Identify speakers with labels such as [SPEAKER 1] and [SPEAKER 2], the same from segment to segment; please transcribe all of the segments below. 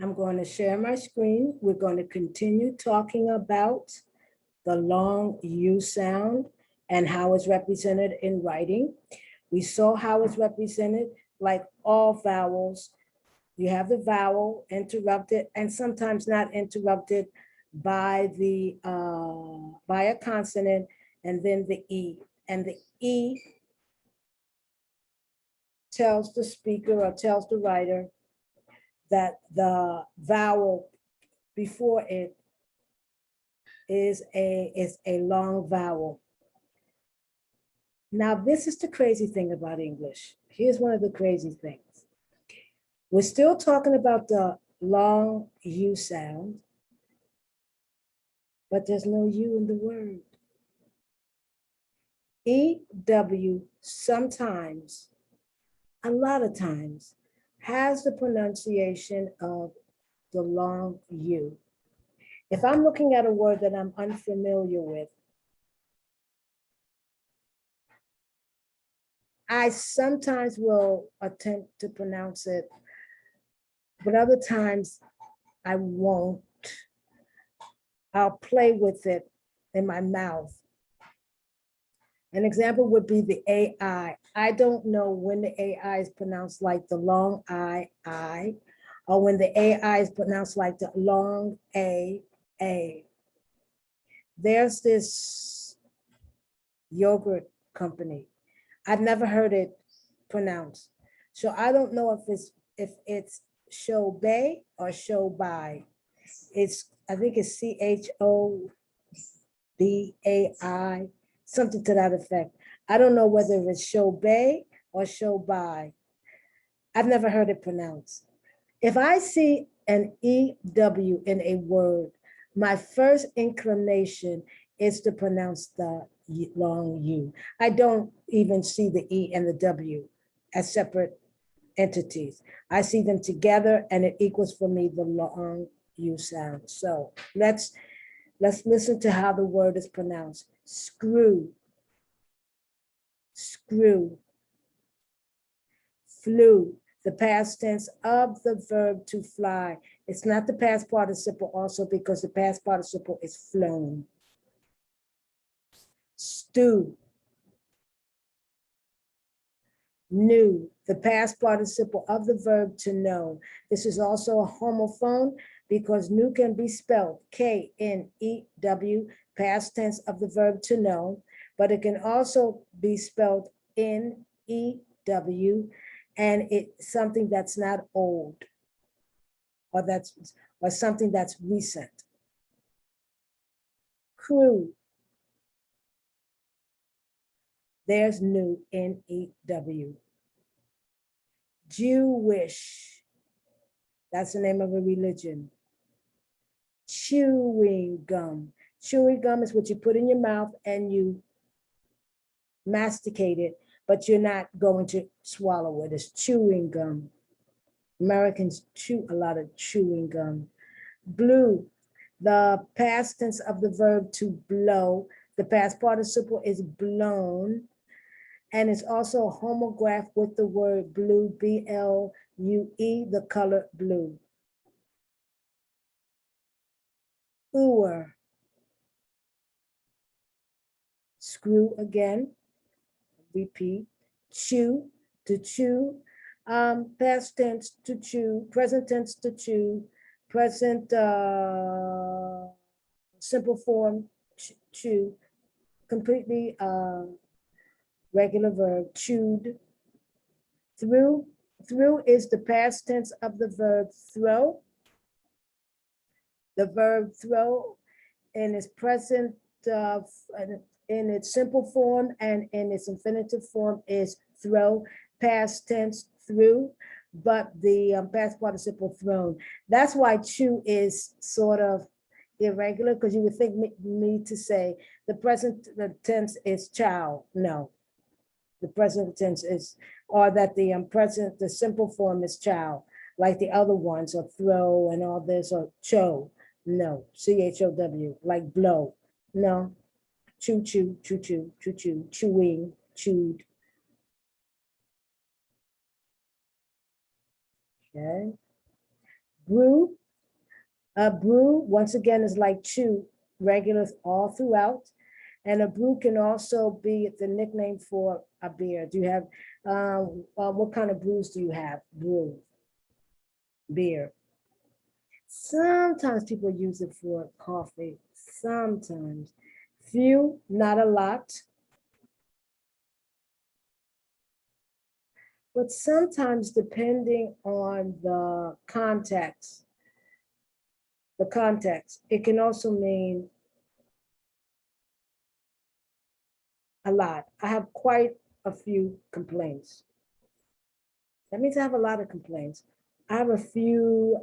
[SPEAKER 1] I'm going to share my screen. We're going to continue talking about the long U sound and how it's represented in writing. We saw how it's represented, like all vowels. You have the vowel interrupted and sometimes not interrupted by a consonant, and then the E. And the E tells the speaker or tells the writer that the vowel before it is a long vowel. Now, this is the crazy thing about English. Here's one of the crazy things. We're still talking about the long U sound, but there's no U in the word. EW sometimes, a lot of times, has the pronunciation of the long U. If I'm looking at a word that I'm unfamiliar with, I sometimes will attempt to pronounce it, but other times I won't. I'll play with it in my mouth. An example would be the AI. I don't know when the AI is pronounced like the long I, or when the AI is pronounced like the long A. There's this yogurt company. I've never heard it pronounced. So I don't know if it's Shobei or Shobai. I think it's CHOBAI, something to that effect. I don't know whether it's Shobei or Shobai. I've never heard it pronounced. If I see an EW in a word, my first inclination is to pronounce the long U. I don't even see the E and the W as separate entities. I see them together and it equals for me the long U sound. So let's listen to how the word is pronounced. Screw, screw, flew, the past tense of the verb to fly. It's not the past participle also because the past participle is flown. Stew, knew, the past participle of the verb to know. This is also a homophone because new can be spelled K-N-E-W, past tense of the verb to know, but it can also be spelled N-E-W, and it's something that's not old, or something that's recent. Crew, there's new, N-E-W. Jewish, that's the name of a religion. Chewing gum. Chewing gum is what you put in your mouth and you masticate it, but you're not going to swallow it. It's chewing gum. Americans chew a lot of chewing gum. Blue, the past tense of the verb to blow. The past participle is blown. And it's also a homograph with the word blue, B-L-U-E, the color blue. Ooer. Screw again, repeat. Chew, to chew. Past tense to chew, present tense to chew, present simple form, chew, completely regular verb, chewed. Through is the past tense of the verb throw. The verb throw in its present, in its simple form and in its infinitive form is throw, past tense through, but the past participle thrown. That's why chew is sort of irregular, because you would think me to say the present tense is chow. No, the present tense is, or that the simple form is chow, like the other ones, or throw and all this, or cho. No, C-H-O-W, like blow. No, chew, chew, chew, chew, chew, chew, chewing, chewed. Okay. Brew, a brew, once again, is like chew, regular all throughout. And a brew can also be the nickname for a beer. Do you have, what kind of brews do you have? Brew, beer. Sometimes people use it for coffee, sometimes. Few, not a lot. But sometimes depending on the context, it can also mean a lot. I have quite a few complaints. That means I have a lot of complaints. I have a few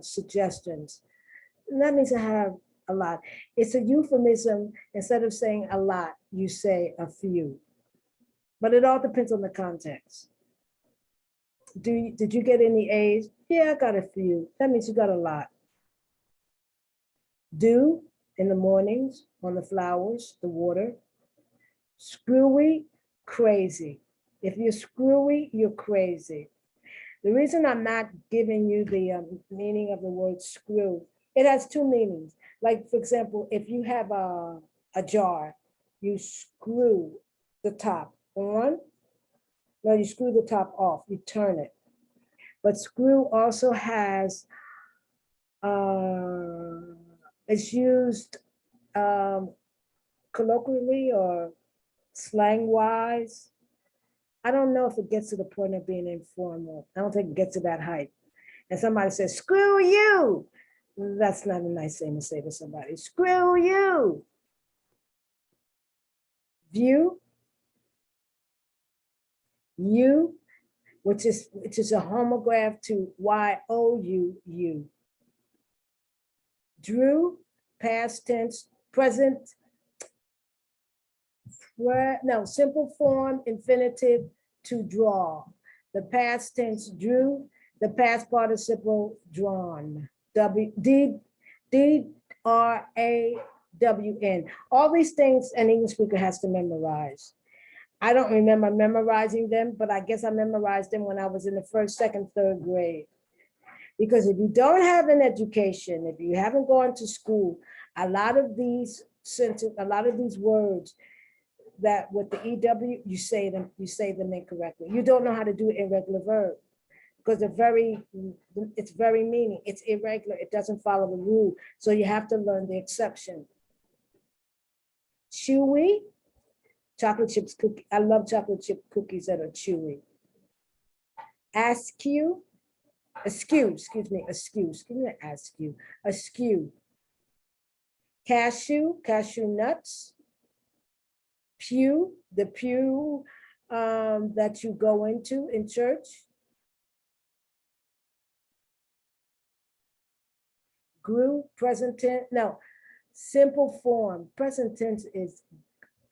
[SPEAKER 1] suggestions. And that means I have a lot. It's a euphemism. Instead of saying a lot, you say a few. But it all depends on the context. Did you get any A's? Yeah, I got a few. That means you got a lot. Dew in the mornings on the flowers, the water. Screwy, crazy. If you're screwy, you're crazy. The reason I'm not giving you the meaning of the word screw, it has two meanings. Like, for example, if you have a jar, you screw the top on. No, you screw the top off, you turn it. But screw also has, it's used colloquially or slang wise. I don't know if it gets to the point of being informal. I don't think it gets to that height. And somebody says, screw you. That's not a nice thing to say to somebody. Screw you. View, you, which is a homograph to Y-O-U-U. Drew, past tense, present, no, simple form, infinitive, to draw. The past tense drew, the past participle drawn. D-R-A-W-N. All these things an English speaker has to memorize. I don't remember memorizing them, but I guess I memorized them when I was in the first, second, third grade. Because if you don't have an education, if you haven't gone to school, a lot of these words that with the EW, you say them incorrectly. You don't know how to do irregular verb because it's very meaning. It's irregular. It doesn't follow the rule. So you have to learn the exception. Chewy, chocolate chips cookie. I love chocolate chip cookies that are chewy. Askew, askew. Cashew nuts. Pew, the pew that you go into in church. Grew, present tense, no, simple form. Present tense is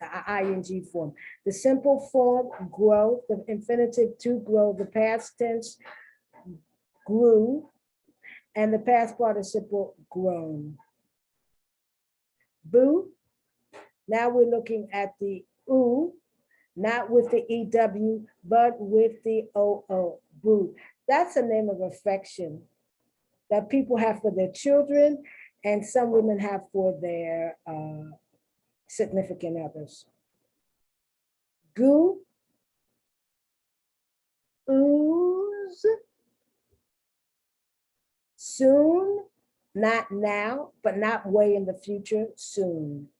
[SPEAKER 1] the ing form. The simple form, grow, the infinitive to grow, the past tense, grew, and the past participle, grown. Boo, now we're looking at the oo, not with the EW, but with the OO, boo. That's a name of affection that people have for their children and some women have for their significant others. Goo, ooze, soon, not now, but not way in the future, soon.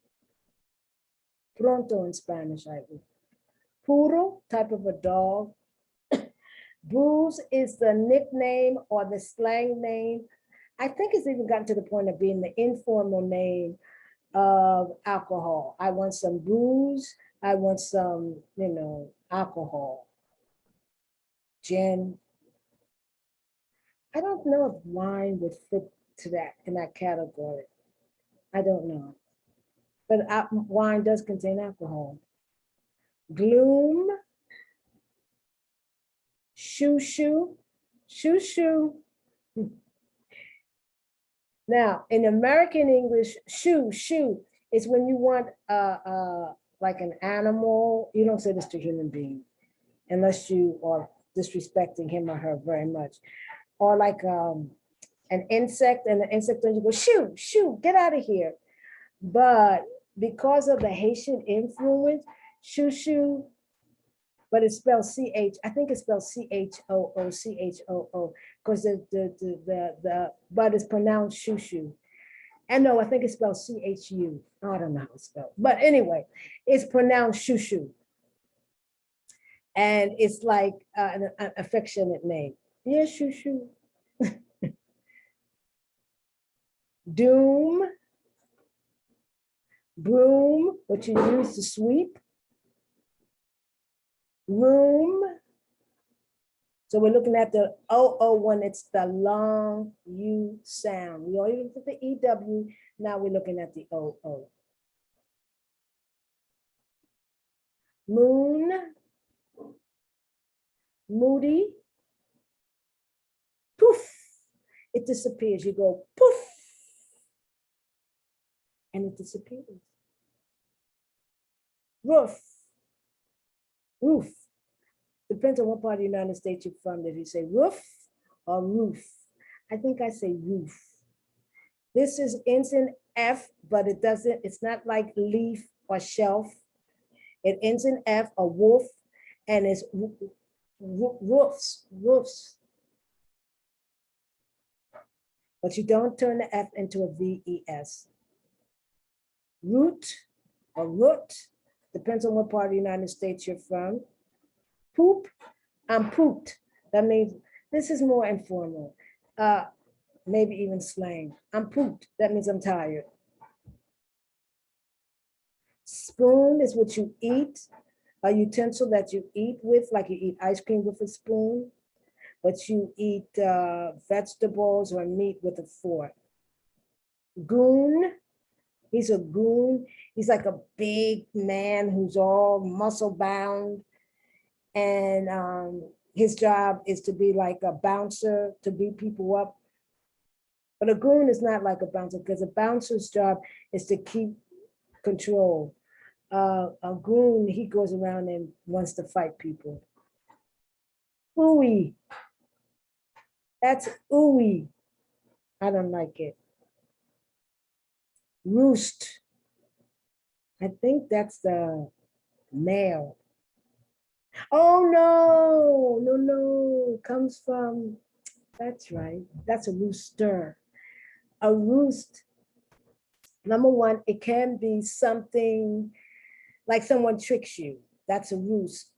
[SPEAKER 1] Pronto in Spanish, I would. Poodle, type of a dog. Booze is the nickname or the slang name. I think it's even gotten to the point of being the informal name of alcohol. I want some booze. I want some, alcohol. Gin. I don't know if wine would fit to that in that category. I don't know. But wine does contain alcohol. Gloom. Shoo-shoo. Shoo-shoo. Now, in American English, shoo-shoo is when you want like an animal. You don't say this to a human being unless you are disrespecting him or her very much. Or like an insect, and the insect, and you go, shoo, shoo, get out of here. But because of the Haitian influence, shoo-shoo, but it's spelled C-H, I think it's spelled C-H-O-O, C-H-O-O, because but it's pronounced shoo-shoo. And no, I think it's spelled C-H-U. I don't know how it's spelled. But anyway, it's pronounced shoo-shoo. And it's like an affectionate name. Yeah, shoo-shoo. Doom, broom, what you use to sweep. Room. So we're looking at the O-O when it's the long U sound. We already looked at the E-W, now we're looking at the O-O. Moon, moody, poof, it disappears. You go poof, and it disappears. Roof, roof. Depends on what part of the United States you're from. If you say roof or roof. I think I say roof. This is ends in F, but it doesn't, it's not like leaf or shelf. It ends in F, a wolf, and it's roofs, roofs. But you don't turn the F into a V-E-S. Root or root, depends on what part of the United States you're from. Poop, I'm pooped. That means this is more informal, maybe even slang. I'm pooped, that means I'm tired. Spoon is what you eat, a utensil that you eat with, like you eat ice cream with a spoon, but you eat vegetables or meat with a fork. Goon, he's a goon. He's like a big man who's all muscle bound. And his job is to be like a bouncer, to beat people up. But a goon is not like a bouncer, because a bouncer's job is to keep control. A goon, he goes around and wants to fight people. Ooey, that's ooey. I don't like it. Roost, I think that's the male. Oh no, no, no, comes from, that's right, that's a rooster. A roost, number one, it can be something like someone tricks you, that's a roost.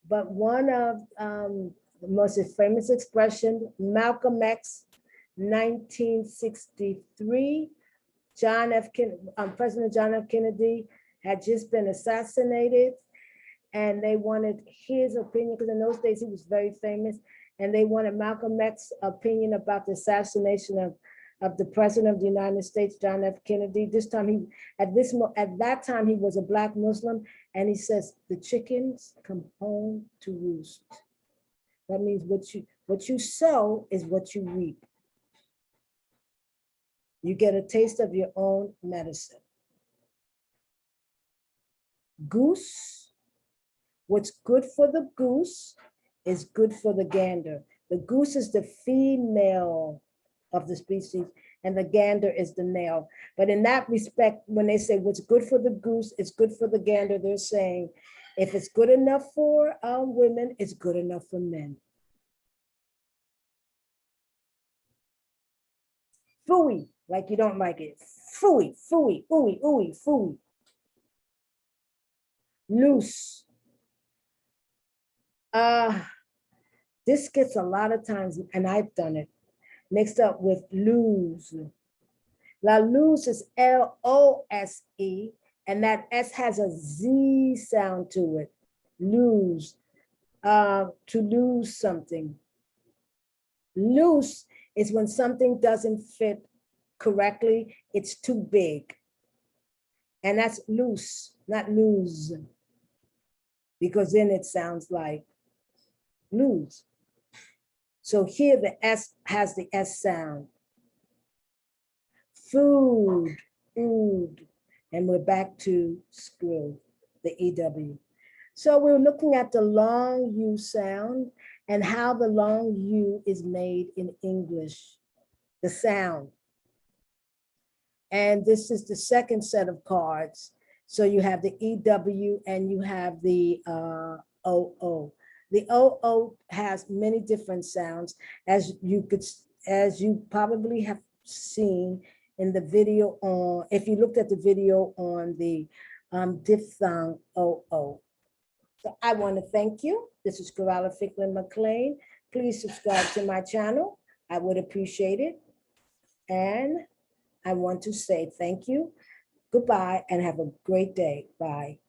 [SPEAKER 1] But one of the most famous expression, Malcolm X, 1963, President John F. Kennedy had just been assassinated, and they wanted his opinion, because in those days he was very famous, and they wanted Malcolm X's opinion about the assassination of the President of the United States, John F. Kennedy. This time at that time he was a Black Muslim, and he says, the chickens come home to roost. That means what you sow is what you reap. You get a taste of your own medicine. Goose, what's good for the goose is good for the gander. The goose is the female of the species, and the gander is the male. But in that respect, when they say what's good for the goose is good for the gander, they're saying if it's good enough for women, it's good enough for men. Phooey, like you don't like it. Phooey, phooey, ooey, ooey, phooey. Loose. This gets a lot of times, and I've done it, mixed up with lose. La lose is L-O-S-E, and that S has a Z sound to it. Lose, to lose something. Loose is when something doesn't fit correctly, it's too big. And that's loose, not lose, because then it sounds like lose. So here the S has the S sound. Food, food, and we're back to screw, the EW. So we're looking at the long U sound and how the long U is made in English. the sound. And this is the second set of cards. So you have the EW and you have the OO. The OO has many different sounds, as you probably have seen in the video on, if you looked at the video on the diphthong OO. So I want to thank you. This is Corella Ficklin McLean. Please subscribe to my channel. I would appreciate it. And I want to say thank you, goodbye, and have a great day. Bye.